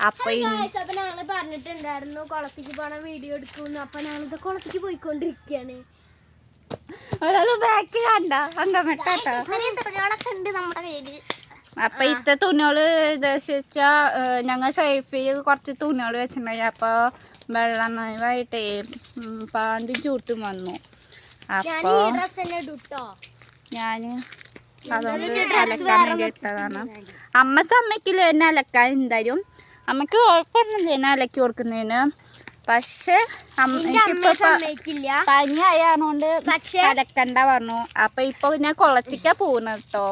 അപ്പൊ ഞങ്ങള് പറഞ്ഞിട്ടുണ്ടായിരുന്നു കുളത്തേക്ക് പോണ വീഡിയോ എടുക്കുന്നു. അപ്പൊ ഞങ്ങളിത് കുളത്തേക്ക് പോയിക്കൊണ്ടിരിക്കുകയാണ്. ഒരാള് ബാക്ക് കണ്ട അങ്കമിട്ടോ. അപ്പൊ ഇത്തെ തുണികള് ഉദ്ദേശിച്ചാ ഞങ്ങൾ സേഫിൽ കുറച്ച് തുണികൾ വെച്ചിട്ടുണ്ടായി. അപ്പൊ വെള്ളം നനവായിട്ടേ പാണ്ടി ചൂട്ടും വന്നു. അപ്പൊ ഞാന് അതുകൊണ്ട് അലക്കാൻ വേണ്ടി ഇട്ടതാണ്. അമ്മ സമ്മയ്ക്കില്ല എന്നെ അലക്കാൻ. എന്തായാലും അമ്മക്ക് കുഴപ്പമൊന്നുമില്ല എന്നെ അലക്കി കൊടുക്കുന്നതിന്. പക്ഷെ എനിക്കിപ്പോ പനി ആയതുകൊണ്ട് അലക്കണ്ട പറഞ്ഞു. അപ്പൊ ഇപ്പൊ ഞാൻ കുളത്തിക്കാ പോകുന്നത് കേട്ടോ.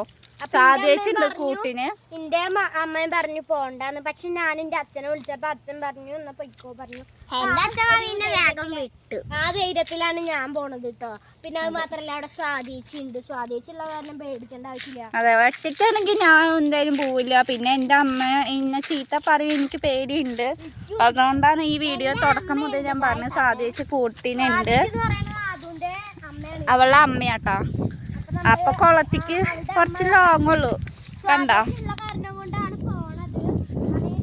സാധിച്ചിട്ടുണ്ട് കൂട്ടിന്. എന്റെ അമ്മയും പറഞ്ഞു പോണ്ടാന്ന്. പക്ഷെ ഞാൻ എന്റെ അച്ഛനെ വിളിച്ചപ്പോ അച്ഛൻ പറഞ്ഞു എന്നാ പൊയ്ക്കോ പറഞ്ഞു. ആ ധൈര്യത്തിലാണ് ഞാൻ പോണത് കേട്ടോ. പിന്നെ അത് മാത്രല്ല അവിടെ സ്വാധീച്ചുണ്ട്. സ്വാധീച്ചുള്ള കാരണം പേടിക്കേണ്ട ആവശ്യമില്ല. അതെ, ഒറ്റയ്ക്കാണെങ്കിൽ ഞാൻ എന്തായാലും പോവില്ല. പിന്നെ എന്റെ അമ്മ ഇന്ന ചീത്ത പറയും, എനിക്ക് പേടിയുണ്ട്. അതുകൊണ്ടാണ് ഈ വീഡിയോ തുടക്കം മുതൽ ഞാൻ പറഞ്ഞു സാധിച്ച് കൂട്ടിനുണ്ട്. അവളുടെ അമ്മയാട്ടോ. അപ്പൊ കുളത്തിക്ക് കുറച്ച് ലോങ്ങുള്ളൂ. കണ്ടോ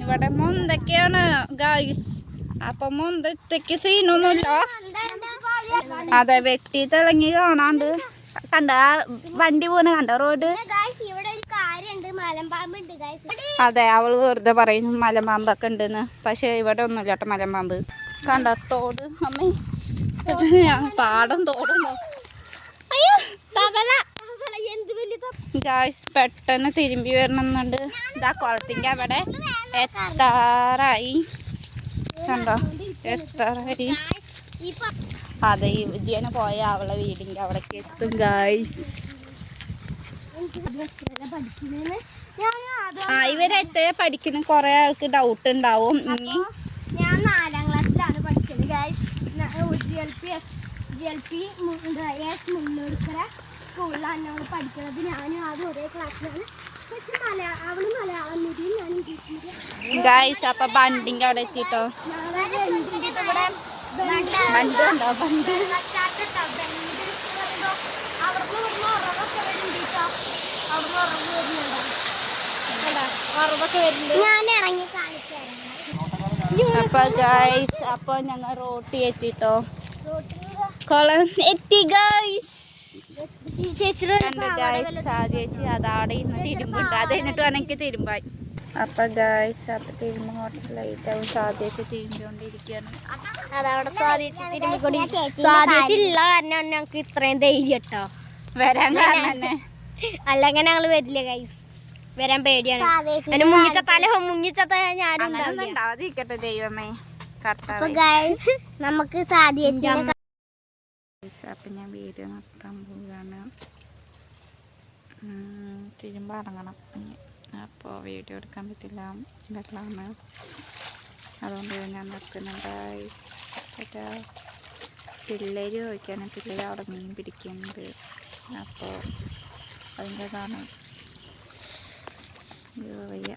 ഇവിടെ മുന്തൊക്കെയാണ് ഗൈസ്. അപ്പൊ മുന്തത്തേക്ക് സീനൊന്നുമില്ല. അതെ, വെട്ടി തിളങ്ങി കാണാണ്ട്. കണ്ട വണ്ടി പോണ കണ്ട റോഡ്. അതെ, അവള് വെറുതെ പറയുന്നു മലമ്പാമ്പൊക്കെ ഉണ്ടെന്ന്. പക്ഷെ ഇവിടെ ഒന്നുമില്ല കേട്ടോ മലമ്പാമ്പ്. കണ്ട തോട് അമ്മേ, പാടം തോടും. ഗായ്സ് പെട്ടെന്ന് തിരുമ്പി വരണമെന്നുണ്ട്. ഇതാ കുളത്തിൻ്റെ അവിടെ എത്താറായി. കണ്ടോ എത്താറായി. അതെ, ഇതിനെ പോയ അവളെ വീടിൻ്റെ അവിടേക്ക് എത്തും ഗായ്സ്. ഇവരെത്ര പഠിക്കുന്ന കുറെ ആൾക്ക് ഡൗട്ട് ഉണ്ടാവും. ഇനി ഞാൻ 4ാം ക്ലാസ്സിലാണ് പഠിക്കുന്നത് ഗായ്സ്. മുന്നോടുക്കര സ്കൂളിലാണ് ഞങ്ങൾ പഠിക്കുന്നത്. ഞാനും ആദ്യം ഒരേ ക്ലാസ്സിലാണ്. പക്ഷെ അവള് മലയാളം മീഡിയം, ഞാൻ ഇംഗ്ലീഷ് മീഡിയം ഗായ്സ്. അപ്പൊ ബണ്ടിന്റെ അവിടെ എത്തിട്ടോ. ബണ്ട് ഉണ്ടോ? ബണ്ട് ഞാൻ ഇറങ്ങി കാണിച്ചു. അപ്പൊ ഗായ്സ്, അപ്പൊ ഞങ്ങൾ റോട്ടി എത്തിട്ടോ. കുളം എത്തി ഗായ്സ്. ചേച്ചി അതാടെ ഇന്ന് തിരുമ്പുണ്ട്. അത് കഴിഞ്ഞിട്ട് വേണം എനിക്ക് തിരുമ്പാൻ. അപ്പൊ ഗായ്സ്, അപ്പൊ തിരുമ്പ കുറച്ച് ലൈറ്റ് ആവും. സാധ്യച്ച് തിരുമ്പിക്കൊണ്ടിരിക്കുകയാണ്. അതവിടെ സാധ്യതയില്ല കാരണം ഞങ്ങക്ക് ഇത്രയും ധൈര്യം കേട്ടോ വരാൻ കാരണം തന്നെ. അല്ലെങ്കിൽ ഞങ്ങള് വരില്ല ഗൈസ്. വരാൻ പേടിയാണ്. മുങ്ങിച്ചത്ത ഞാനും ഉണ്ടാവാതിരിക്കട്ടെ ദൈവമേ. നമുക്ക് സാധ്യത. അപ്പൊ ഞാൻ വീഡിയോ നിർത്താൻ പോവുകയാണ്. തിരുമ്പ ഇറങ്ങണം. അപ്പോൾ വീഡിയോ എടുക്കാൻ പറ്റില്ല, വെള്ളമാണ്. അതുകൊണ്ട് ഞാൻ നിർത്തുന്നുണ്ടായി. പിള്ളേർ ചോദിക്കാണ്. പിള്ളേർ അവിടെ മീൻ പിടിക്കുന്നുണ്ട്. അപ്പോൾ അതിൻ്റെതാണ് വയ്യ.